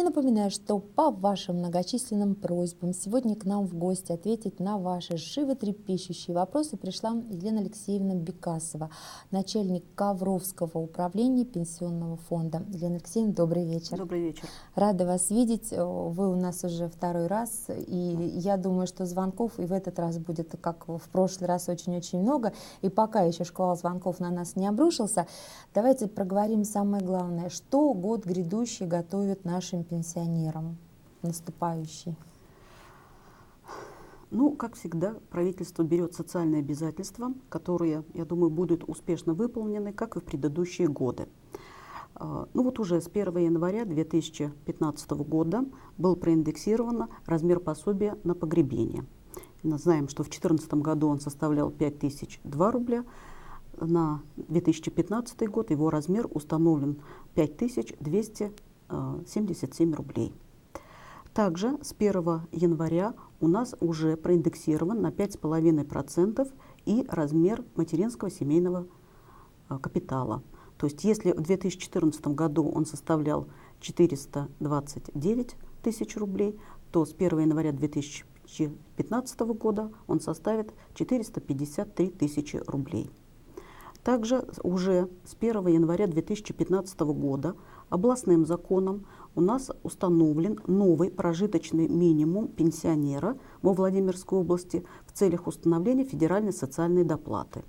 И напоминаю, что по вашим многочисленным просьбам сегодня к нам в гости ответить на ваши животрепещущие вопросы пришла Елена Алексеевна Бекасова, начальник Ковровского управления Пенсионного фонда. Елена Алексеевна, добрый вечер. Добрый вечер. Рада вас видеть. Вы у нас уже второй раз, и я думаю, что звонков и в этот раз будет, как в прошлый раз, очень-очень много. И пока еще шквал звонков на нас не обрушился, давайте проговорим самое главное. Что год грядущий готовит нашим пенсионерам, наступающий? Ну, как всегда, правительство берет социальные обязательства, которые, я думаю, будут успешно выполнены, как и в предыдущие годы. Ну вот уже с 1 января 2015 года был проиндексирован размер пособия на погребение. Мы знаем, что в 2014 году он составлял 5002 рубля, на 2015 год его размер установлен 5277 рублей. Также с 1 января у нас уже проиндексирован на 5,5% и размер материнского семейного капитала. То есть если в 2014 году он составлял 429 тысяч рублей, то с 1 января 2015 года он составит 453 тысячи рублей. Также уже с 1 января 2015 года областным законом у нас установлен новый прожиточный минимум пенсионера во Владимирской области в целях установления федеральной социальной доплаты.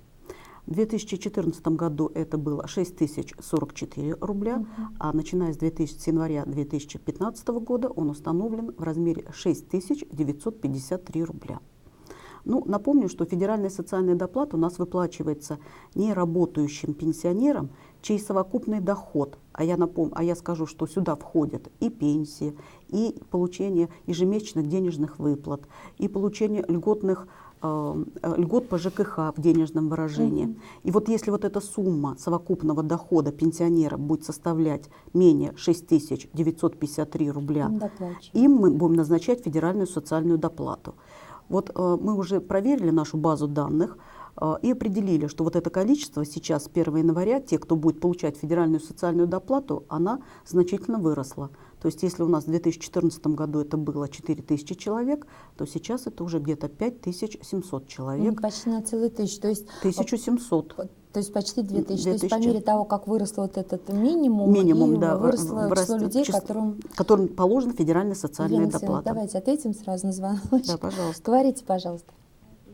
В 2014 году это было 6044 рубля, а начиная с января 2015 года он установлен в размере 6953 рубля. Ну, напомню, что федеральная социальная доплата у нас выплачивается неработающим пенсионерам, чей совокупный доход, а я скажу, что сюда входят и пенсии, и получение ежемесячных денежных выплат, и получение льгот по ЖКХ в денежном выражении. И вот если вот эта сумма совокупного дохода пенсионера будет составлять менее 6953 рубля, им мы будем назначать федеральную социальную доплату. Вот мы уже проверили нашу базу данных и определили, что вот это количество сейчас, с 1 января, те, кто будет получать федеральную социальную доплату, она значительно выросла. То есть если у нас в 2014 году это было 4000 человек, то сейчас это уже где-то 5700 человек. Почти на целую тысячу. То есть 1700. То есть почти 2000. То есть по мере того, как вырос вот этот минимум, да, выросло число людей, которым положена федеральная социальная доплата. Давайте ответим сразу на звоночек. Да, пожалуйста. Говорите, пожалуйста.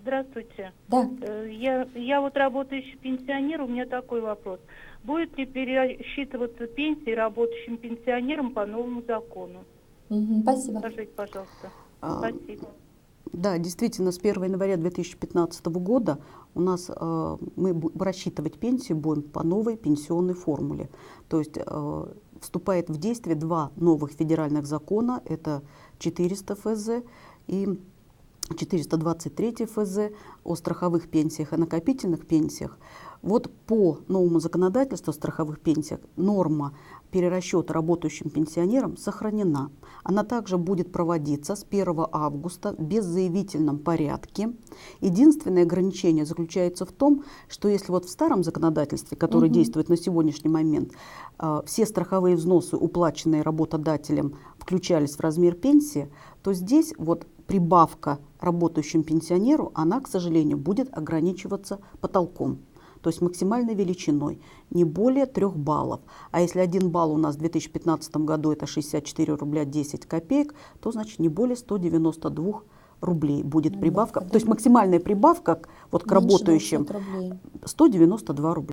Здравствуйте. Да. Я вот работающий пенсионер, у меня такой вопрос. Будет ли пересчитываться пенсии работающим пенсионерам по новому закону? Спасибо. Скажите, пожалуйста. Спасибо. Да, действительно, с 1 января 2015 года у нас мы рассчитывать пенсию будем по новой пенсионной формуле. То есть вступает в действие два новых федеральных закона, это 400 ФЗ и 423 ФЗ о страховых пенсиях и накопительных пенсиях. Вот по новому законодательству о страховых пенсиях норма перерасчета работающим пенсионерам сохранена. Она также будет проводиться с 1 августа в беззаявительном порядке. Единственное ограничение заключается в том, что если вот в старом законодательстве, которое действует на сегодняшний момент, все страховые взносы, уплаченные работодателем, включались в размер пенсии, то здесь вот прибавка работающему пенсионеру, она, к сожалению, будет ограничиваться потолком. То есть максимальной величиной, не более 3 баллов. А если 1 балл у нас в 2015 году это 64 рубля 10 копеек, то значит не более 192 рублей будет прибавка. То есть максимальная прибавка вот к работающим 192 рубля.